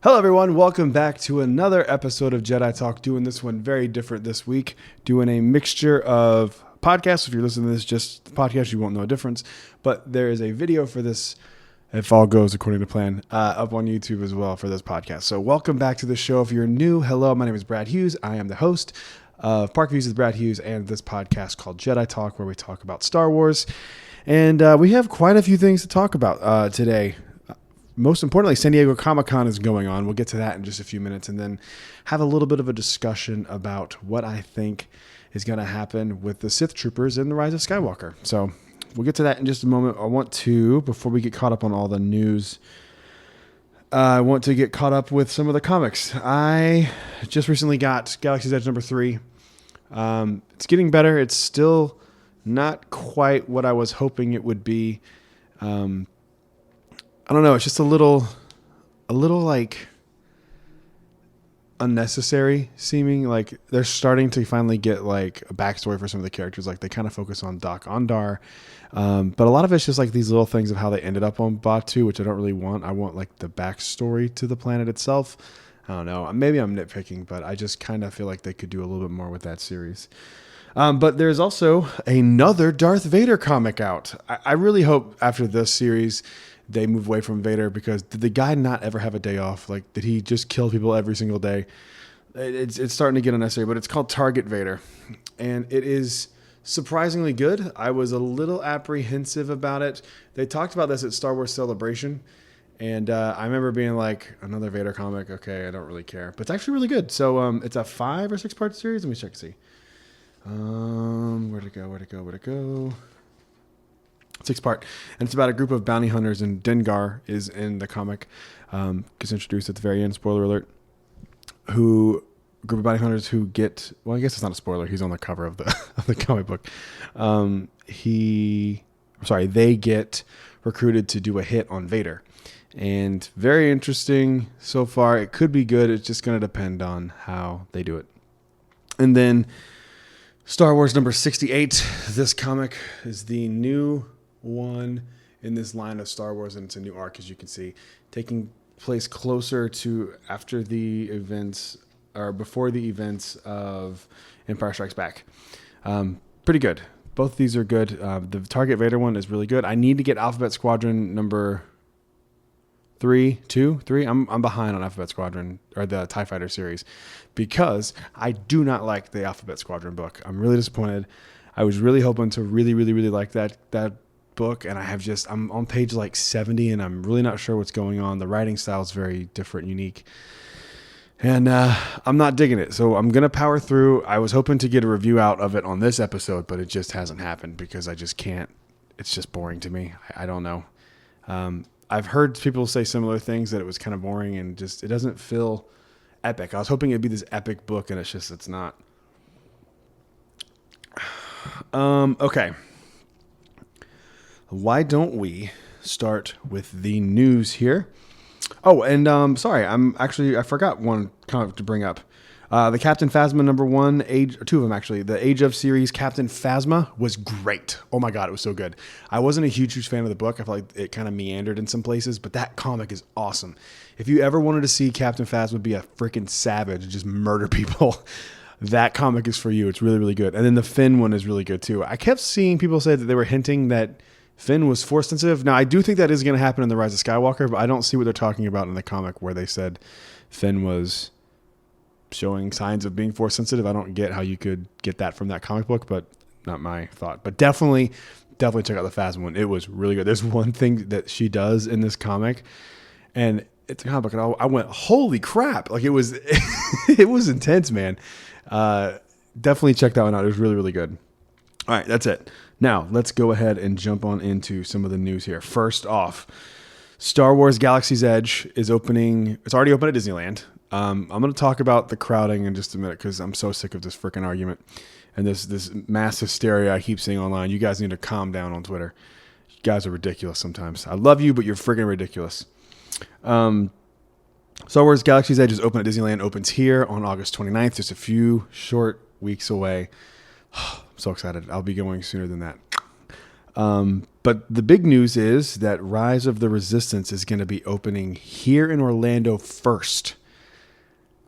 Hello everyone, welcome back to another episode of Jedi Talk. Doing this one very different this week. Doing a mixture of podcasts. If you're listening to this just the podcast, you won't know a difference. But there is a video for this, if all goes according to plan, up on YouTube as well for this podcast. So welcome back to the show. If you're new, hello, my name is Brad Hughes. I am the host of Park Views with Brad Hughes and this podcast called Jedi Talk, where we talk about Star Wars. And we have quite a few things to talk about today. Most importantly, San Diego Comic-Con is going on. We'll get to that in just a few minutes and then have a little bit of a discussion about what I think is going to happen with the Sith Troopers in the Rise of Skywalker. So we'll get to that in just a moment. I want to, before we get caught up on all the news, I want to get caught up with some of the comics. I just recently got Galaxy's Edge number 3. It's getting better. It's still not quite what I was hoping it would be. I don't know. It's just a little like unnecessary seeming. Like they're starting to finally get like a backstory for some of the characters. Like they kind of focus on Doc Ondar. But a lot of it's just like these little things of how they ended up on Batu, which I don't really want. I want like the backstory to the planet itself. I don't know. Maybe I'm nitpicking, but I just kind of feel like they could do a little bit more with that series. But there's also another Darth Vader comic out. I really hope after this series they move away from Vader, because did the guy not ever have a day off? Like, did he just kill people every single day? It's starting to get unnecessary, but it's called Target Vader. And it is surprisingly good. I was a little apprehensive about it. They talked about this at Star Wars Celebration. And I remember being like, another Vader comic? Okay, I don't really care. But it's actually really good. So it's a 5 or 6 part series. Let me check and see. Where'd it go? 6 part, and it's about a group of bounty hunters, and Dengar is in the comic. Gets introduced at the very end. Spoiler alert. A group of bounty hunters who get, well, I guess it's not a spoiler. He's on the cover of the comic book. They get recruited to do a hit on Vader, and very interesting so far. It could be good. It's just going to depend on how they do it. And then Star Wars number 68. This comic is the new one in this line of Star Wars, and it's a new arc, as you can see, taking place closer to after the events or before the events of Empire Strikes Back. Pretty good. Both of these are good. The Target Vader one is really good. I need to get Alphabet Squadron number 3. I'm behind on Alphabet Squadron, or the TIE Fighter series, because I do not like the Alphabet Squadron book. I'm really disappointed. I was really hoping to really like that book, and I'm on page like 70, and I'm really not sure what's going on. The writing style is very different, unique, and I'm not digging it. So I'm gonna power through. I was hoping to get a review out of it on this episode, but it just hasn't happened because I just can't. It's just boring to me. I don't know. I've heard people say similar things, that it was kind of boring and just it doesn't feel epic. I was hoping it'd be this epic book, and it's not. Okay. Why don't we start with the news here? Oh, and sorry, I forgot one comic to bring up. The Captain Phasma number 1, two of them actually. The Age of series Captain Phasma was great. Oh my God, it was so good. I wasn't a huge fan of the book. I felt like it kind of meandered in some places, but that comic is awesome. If you ever wanted to see Captain Phasma be a freaking savage and just murder people, that comic is for you. It's really good. And then the Finn one is really good too. I kept seeing people say that they were hinting that Finn was force sensitive. Now, I do think that is going to happen in the Rise of Skywalker, but I don't see what they're talking about in the comic where they said Finn was showing signs of being force sensitive. I don't get how you could get that from that comic book, but not my thought. But definitely check out the Phasma one. It was really good. There's one thing that she does in this comic, and it's a comic book, and I went, holy crap. Like it was, it was intense, man. Definitely check that one out. It was really good. All right, that's it. Now, let's go ahead and jump on into some of the news here. First off, Star Wars Galaxy's Edge is opening. It's already open at Disneyland. I'm going to talk about the crowding in just a minute because I'm so sick of this freaking argument and this mass hysteria I keep seeing online. You guys need to calm down on Twitter. You guys are ridiculous sometimes. I love you, but you're freaking ridiculous. Star Wars Galaxy's Edge is open at Disneyland. Opens here on August 29th, just a few short weeks away. I'm so excited. I'll be going sooner than that. But the big news is that Rise of the Resistance is going to be opening here in Orlando first,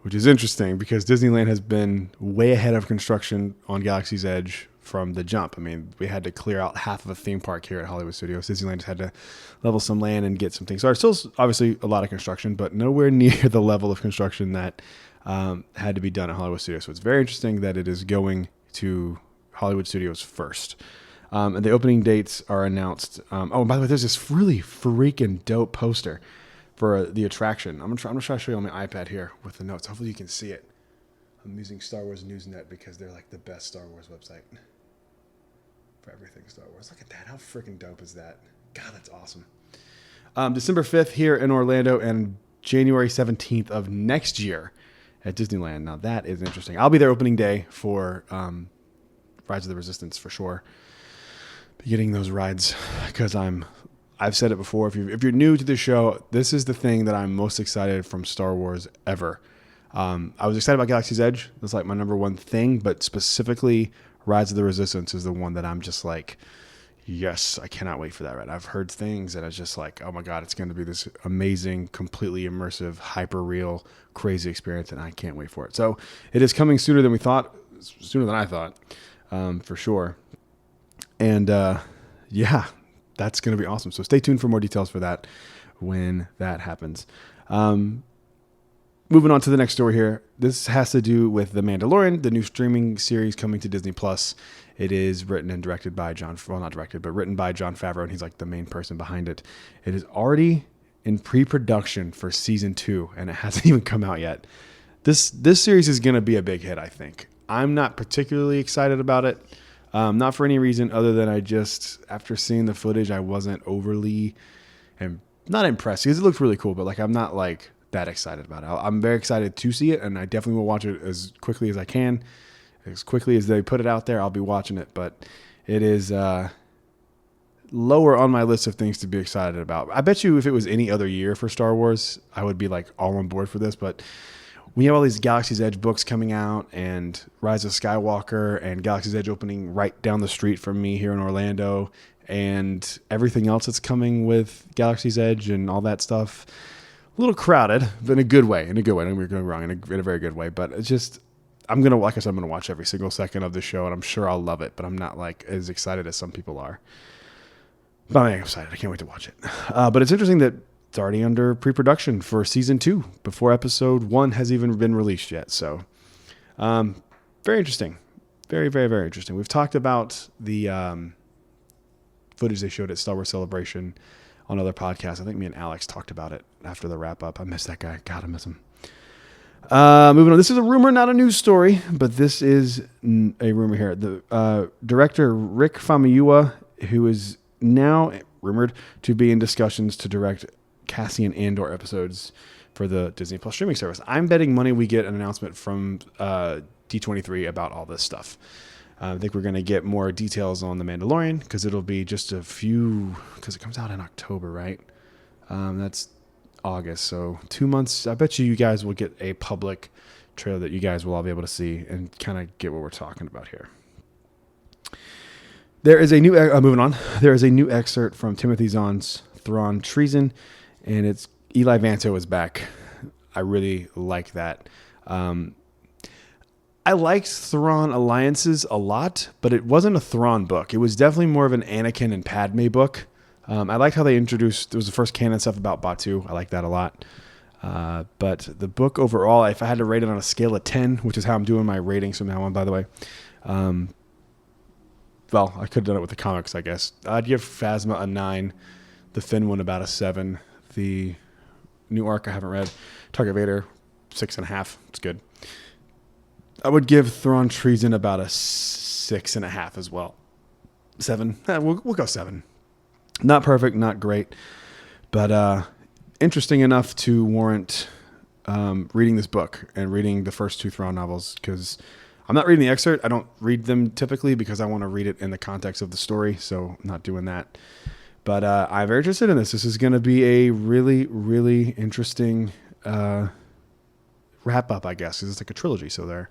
which is interesting because Disneyland has been way ahead of construction on Galaxy's Edge from the jump. I mean, we had to clear out half of a theme park here at Hollywood Studios. Disneyland just had to level some land and get some things. So there's still obviously a lot of construction, but nowhere near the level of construction that had to be done at Hollywood Studios. So it's very interesting that it is going to Hollywood Studios first. And the opening dates are announced. Oh, and by the way, there's this really freaking dope poster for the attraction. I'm gonna try to show you on my iPad here with the notes. Hopefully you can see it. I'm using Star Wars Newsnet because they're like the best Star Wars website for everything Star Wars. Look at that. How freaking dope is that? God, that's awesome. December 5th here in Orlando and January 17th of next year at Disneyland. Now that is interesting. I'll be there opening day for Rise of the Resistance for sure. Be getting those rides because I've said it before. If you're new to the show, this is the thing that I'm most excited from Star Wars ever. I was excited about Galaxy's Edge. That's like my number one thing, but specifically Rise of the Resistance is the one that I'm just like, yes, I cannot wait for that ride. I've heard things that it's just like, oh my God, it's going to be this amazing, completely immersive, hyper real, crazy experience, and I can't wait for it. So it is coming sooner than I thought, for sure. And yeah, that's going to be awesome. So stay tuned for more details for that when that happens. Moving on to the next story here. This has to do with The Mandalorian, the new streaming series coming to Disney Plus. It is written and directed by written by Jon Favreau, and he's like the main person behind it. It is already in pre-production for season 2, and it hasn't even come out yet. This series is going to be a big hit, I think. I'm not particularly excited about it. Not for any reason other than after seeing the footage, I wasn't overly and not impressed because it looks really cool, but like I'm not like that excited about it. I'm very excited to see it, and I definitely will watch it as quickly as I can. As quickly as they put it out there, I'll be watching it, but it is lower on my list of things to be excited about. I bet you if it was any other year for Star Wars, I would be like all on board for this, but we have all these Galaxy's Edge books coming out and Rise of Skywalker and Galaxy's Edge opening right down the street from me here in Orlando and everything else that's coming with Galaxy's Edge and all that stuff. A little crowded, but in a good way. Don't get me wrong, in a very good way. But it's just, I'm going to watch every single second of the show and I'm sure I'll love it, but I'm not like as excited as some people are. But I'm excited. I can't wait to watch it. But it's interesting that it's already under pre-production for season 2 before episode 1 has even been released yet. So, very interesting. Very, very, very interesting. We've talked about the footage they showed at Star Wars Celebration on other podcasts. I think me and Alex talked about it after the wrap up. I miss that guy. God, I miss him. Moving on. This is a rumor, not a news story, but this is a rumor here. The director Rick Famuyiwa, who is now rumored to be in discussions to direct Cassian Andor episodes for the Disney Plus streaming service. I'm betting money we get an announcement from D23 about all this stuff. I think we're going to get more details on The Mandalorian because it'll be just a few, because it comes out in October, right? That's August. So 2 months. I bet you guys will get a public trailer that you guys will all be able to see and kind of get what we're talking about here. There is a new, moving on. There is a new excerpt from Timothy Zahn's Thrawn Treason, and it's Eli Vanto is back. I really like that. I liked Thrawn Alliances a lot, but it wasn't a Thrawn book. It was definitely more of an Anakin and Padme book. I liked how they introduced, there was the first canon stuff about Batu. I like that a lot. But the book overall, if I had to rate it on a scale of 10, which is how I'm doing my ratings from now on, by the way. Well, I could have done it with the comics, I guess. I'd give Phasma a 9. The Finn one about a 7. The new arc I haven't read. Target Vader, 6.5. It's good. I would give Thrawn Treason about a 6.5 as well. 7. We'll go 7. Not perfect, not great, but interesting enough to warrant reading this book and reading the first 2 Thrawn novels, because I'm not reading the excerpt. I don't read them typically because I want to read it in the context of the story, so I'm not doing that. But I'm very interested in this. This is going to be a really, really interesting wrap up, I guess, because it's like a trilogy. So they're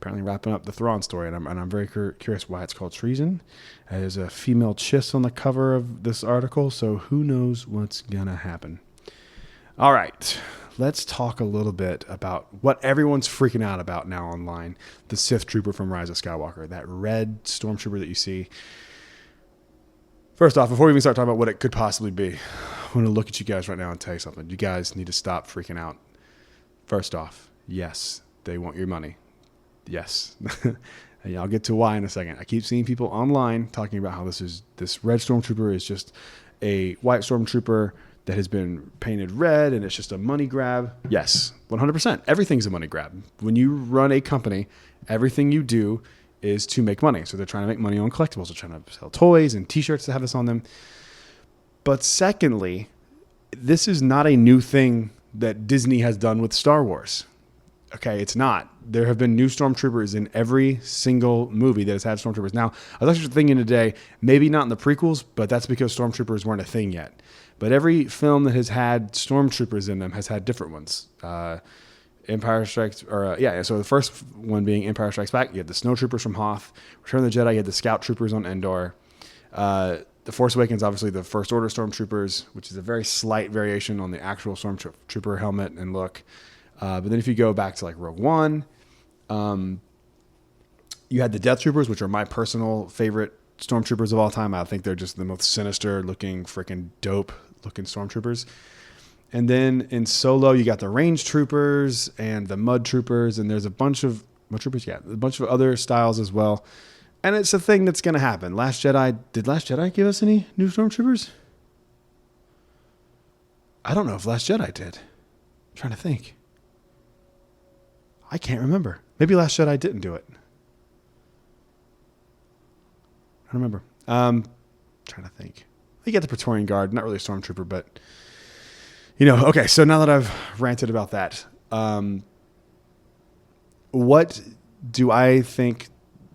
apparently wrapping up the Thrawn story, and I'm very curious why it's called treason. There's a female chiss on the cover of this article, so who knows what's gonna happen. All right, let's talk a little bit about what everyone's freaking out about now online. The Sith Trooper from Rise of Skywalker, that red Stormtrooper that you see. First off, before we even start talking about what it could possibly be, I want to look at you guys right now and tell you something. You guys need to stop freaking out. First off, yes, they want your money. Yes. And I'll get to why in a second. I keep seeing people online talking about how this red Stormtrooper is just a white Stormtrooper that has been painted red and it's just a money grab. Yes, 100%. Everything's a money grab. When you run a company, everything you do is to make money. So they're trying to make money on collectibles. They're trying to sell toys and t-shirts that have this on them. But secondly, this is not a new thing that Disney has done with Star Wars. Okay, it's not. There have been new Stormtroopers in every single movie that has had Stormtroopers. Now, I was actually thinking today, maybe not in the prequels, but that's because Stormtroopers weren't a thing yet. But every film that has had Stormtroopers in them has had different ones. Empire Strikes, so the first one being Empire Strikes Back, you had the Snow Troopers from Hoth. Return of the Jedi, you had the Scout Troopers on Endor. The Force Awakens, obviously the First Order Stormtroopers, which is a very slight variation on the actual Stormtrooper helmet and look. But then if you go back to like Rogue One, you had the Death Troopers, which are my personal favorite Stormtroopers of all time. I think they're just the most sinister looking, freaking dope looking Stormtroopers. And then in Solo, you got the Range Troopers and the Mud Troopers, and there's a bunch of a bunch of other styles as well. And it's a thing that's going to happen. Did Last Jedi give us any new Stormtroopers? I don't know if Last Jedi did. I'm trying to think. I can't remember. Maybe Last Jedi didn't do it. I don't remember. Trying to think. You get the Praetorian Guard, not really a Stormtrooper, but okay. So now that I've ranted about that, what do I think?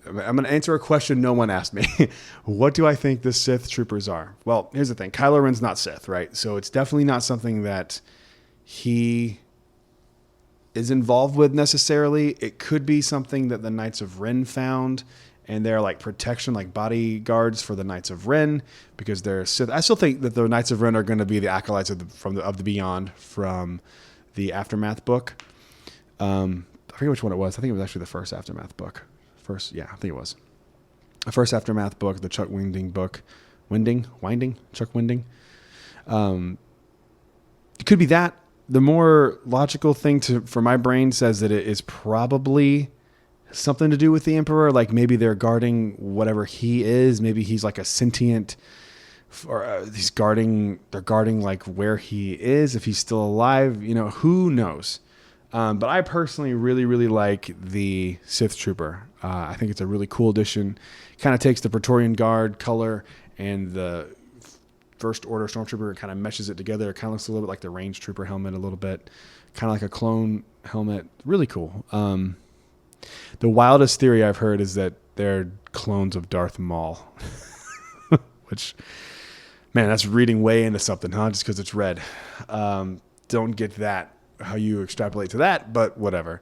I'm going to answer a question no one asked me. What do I think the Sith Troopers are? Well, here's the thing. Kylo Ren's not Sith, right? So it's definitely not something that he is involved with necessarily. It could be something that the Knights of Ren found, and they're like protection, like bodyguards for the Knights of Ren, because they're Sith. I still think that the Knights of Ren are going to be the acolytes of the Beyond from the Aftermath book. I forget which one it was. I think it was actually the first Aftermath book. I think it was the first Aftermath book, the Chuck Winding book. Chuck Winding. It could be that. The more logical thing for my brain says that it is probably something to do with the Emperor. Like maybe they're guarding whatever he is. Maybe he's like a sentient, or they're guarding like where he is, if he's still alive. Who knows? But I personally really, really like the Sith Trooper. I think it's a really cool addition. Kind of takes the Praetorian Guard color and the First Order Stormtrooper and kind of meshes it together. It kind of looks a little bit like the Range Trooper helmet a little bit. Kind of like a clone helmet. Really cool. The wildest theory I've heard is that they're clones of Darth Maul. Which, man, that's reading way into something, huh? Just because it's red. Don't get that, how you extrapolate to that, but whatever.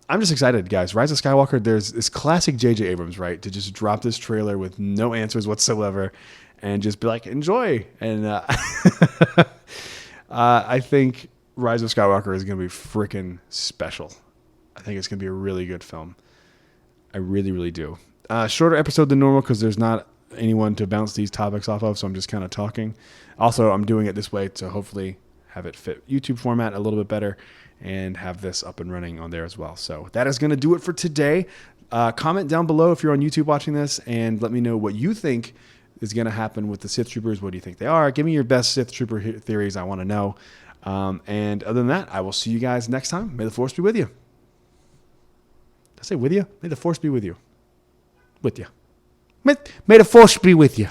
I'm just excited, guys. Rise of Skywalker, there's this classic J.J. Abrams, right? To just drop this trailer with no answers whatsoever and just be like, enjoy. And I think Rise of Skywalker is going to be freaking special. I think it's going to be a really good film. I really, really do. Shorter episode than normal because there's not anyone to bounce these topics off of, so I'm just kind of talking. Also, I'm doing it this way to hopefully have it fit YouTube format a little bit better and have this up and running on there as well. So that is going to do it for today. Comment down below if you're on YouTube watching this and let me know what you think is going to happen with the Sith Troopers. What do you think they are? Give me your best Sith Trooper theories. I want to know. And other than that, I will see you guys next time. May the Force be with you. Did I say with you? May the Force be with you. With you. May the Force be with you.